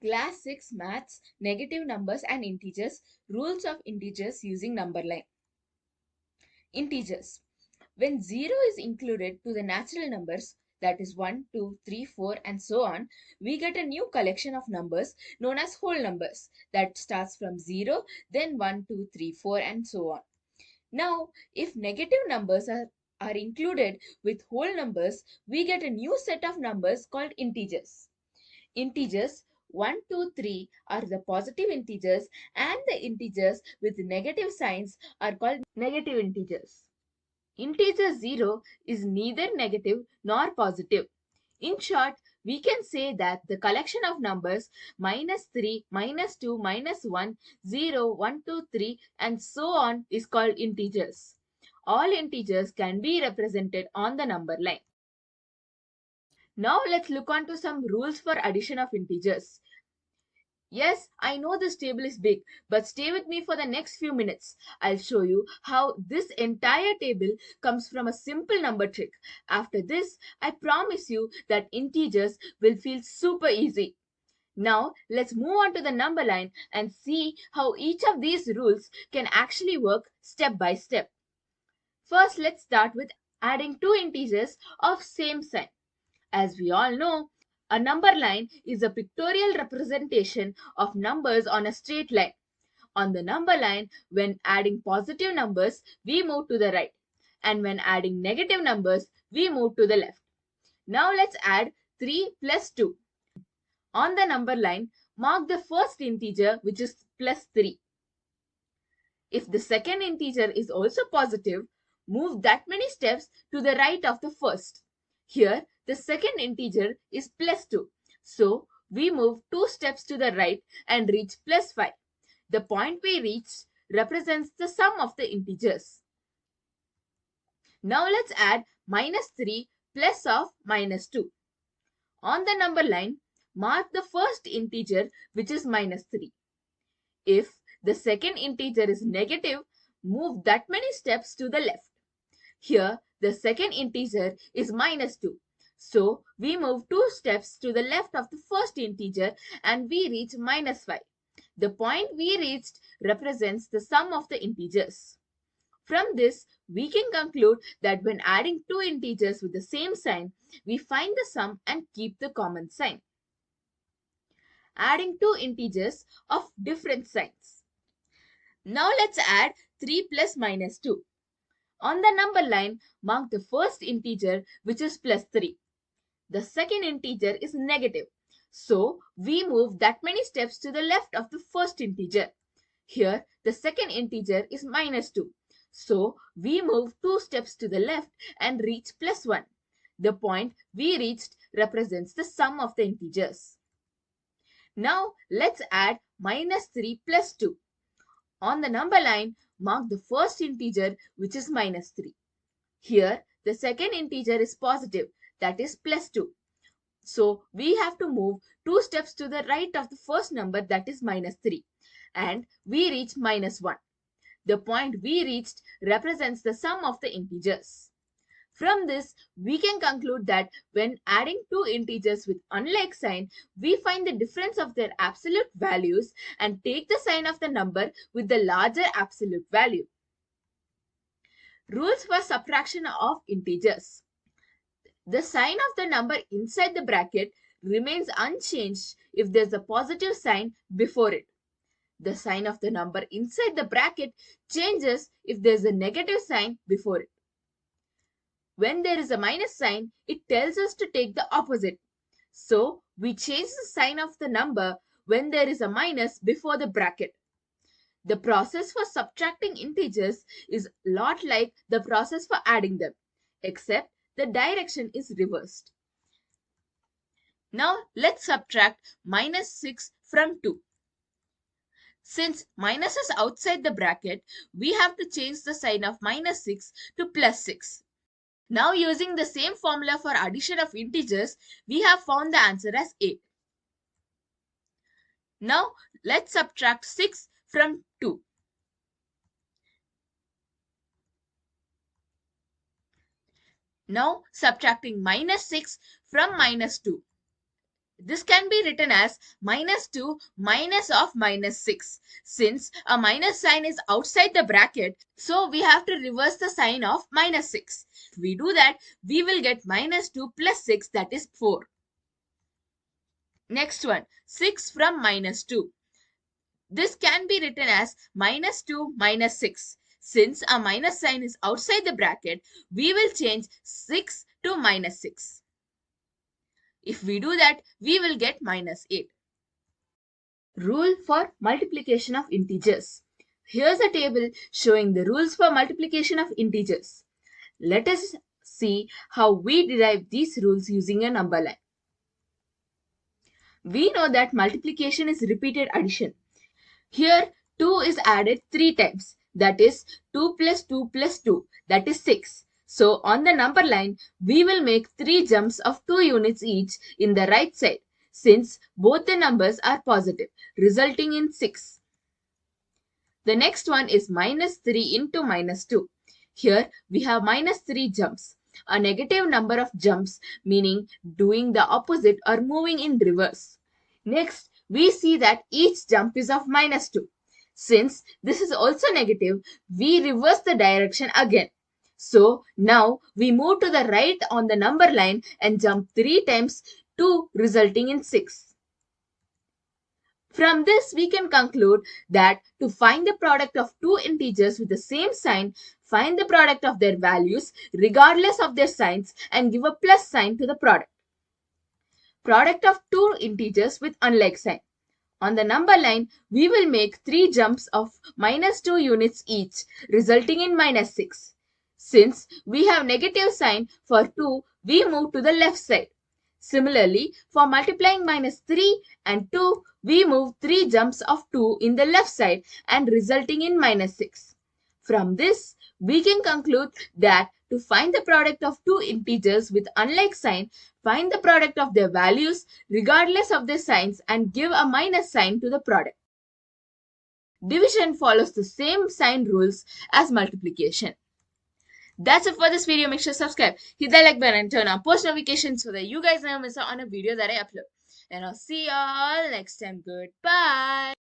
Class 6 Maths, Negative Numbers and Integers, Rules of Integers using number line. Integers. When 0 is included to the natural numbers, that is 1, 2, 3, 4 and so on, we get a new collection of numbers known as whole numbers that starts from 0, then 1, 2, 3, 4 and so on. Now, if negative numbers are included with whole numbers, we get a new set of numbers called integers. Integers 1, 2, 3 are the positive integers and the integers with negative signs are called negative integers. Integer 0 is neither negative nor positive. In short, we can say that the collection of numbers -3, -2, -1, 0, 1, 2, 3 and so on is called integers. All integers can be represented on the number line. Now let's look on to some rules for addition of integers. Yes, I know this table is big, but stay with me for the next few minutes. I'll show you how this entire table comes from a simple number trick. After this, I promise you that integers will feel super easy. Now, let's move on to the number line and see how each of these rules can actually work step by step. First, let's start with adding two integers of same sign. As we all know, a number line is a pictorial representation of numbers on a straight line. On the number line, when adding positive numbers, we move to the right. And when adding negative numbers, we move to the left. Now let's add 3 plus 2. On the number line, mark the first integer, which is plus 3. If the second integer is also positive, move that many steps to the right of the first. Here, the second integer is plus 2. So, we move 2 steps to the right and reach plus 5. The point we reached represents the sum of the integers. Now, let's add minus 3 plus of minus 2. On the number line, mark the first integer, which is minus 3. If the second integer is negative, move that many steps to the left. Here, the second integer is minus 2. So, we move 2 steps to the left of the first integer and we reach minus 5. The point we reached represents the sum of the integers. From this, we can conclude that when adding two integers with the same sign, we find the sum and keep the common sign. Adding two integers of different signs. Now let's add 3 plus minus 2. On the number line, mark the first integer, which is plus 3. The second integer is negative. So, we move that many steps to the left of the first integer. Here, the second integer is minus 2. So, we move 2 steps to the left and reach plus 1. The point we reached represents the sum of the integers. Now, let's add minus 3 plus 2. On the number line, mark the first integer, which is minus 3. Here, the second integer is positive, that is plus 2. So, we have to move 2 steps to the right of the first number, that is minus 3. And we reach minus 1. The point we reached represents the sum of the integers. From this, we can conclude that when adding two integers with unlike sign, we find the difference of their absolute values and take the sign of the number with the larger absolute value. Rules for subtraction of integers. The sign of the number inside the bracket remains unchanged if there is a positive sign before it. The sign of the number inside the bracket changes if there is a negative sign before it. When there is a minus sign, it tells us to take the opposite. So, we change the sign of the number when there is a minus before the bracket. The process for subtracting integers is a lot like the process for adding them, except the direction is reversed. Now, let's subtract minus 6 from 2. Since minus is outside the bracket, we have to change the sign of minus 6 to plus 6. Now, using the same formula for addition of integers, we have found the answer as 8. Now, let's subtract 6 from 2. Now, subtracting minus 6 from minus 2. This can be written as minus 2 minus of minus 6. Since a minus sign is outside the bracket, so we have to reverse the sign of minus 6. If we do that, we will get minus 2 plus 6, that is 4. Next one, 6 from minus 2. This can be written as minus 2 minus 6. Since a minus sign is outside the bracket, we will change 6 to minus 6. If we do that, we will get minus 8. Rule for multiplication of integers. Here's a table showing the rules for multiplication of integers. Let us see how we derive these rules using a number line. We know that multiplication is repeated addition. Here 2 is added 3 times, that is 2 plus 2 plus 2, that is 6. So on the number line, we will make 3 jumps of 2 units each in the right side, since both the numbers are positive, resulting in 6. The next one is minus 3 into minus 2. Here we have minus 3 jumps, a negative number of jumps, meaning doing the opposite or moving in reverse. Next, we see that each jump is of minus 2. Since this is also negative, we reverse the direction again. So now we move to the right on the number line and jump 3 times, 2 resulting in 6. From this, we can conclude that to find the product of two integers with the same sign, find the product of their values regardless of their signs and give a plus sign to the product. Product of two integers with unlike sign. On the number line, we will make 3 jumps of minus 2 units each, resulting in minus 6. Since we have negative sign for 2, we move to the left side. Similarly, for multiplying minus 3 and 2, we move 3 jumps of 2 in the left side and resulting in minus 6. From this, we can conclude that to find the product of two integers with unlike sign, find the product of their values regardless of their signs and give a minus sign to the product. Division follows the same sign rules as multiplication. That's it for this video. Make sure to subscribe, hit the like button and turn on post notifications so that you guys never miss out on a video that I upload. And I'll see y'all next time. Goodbye.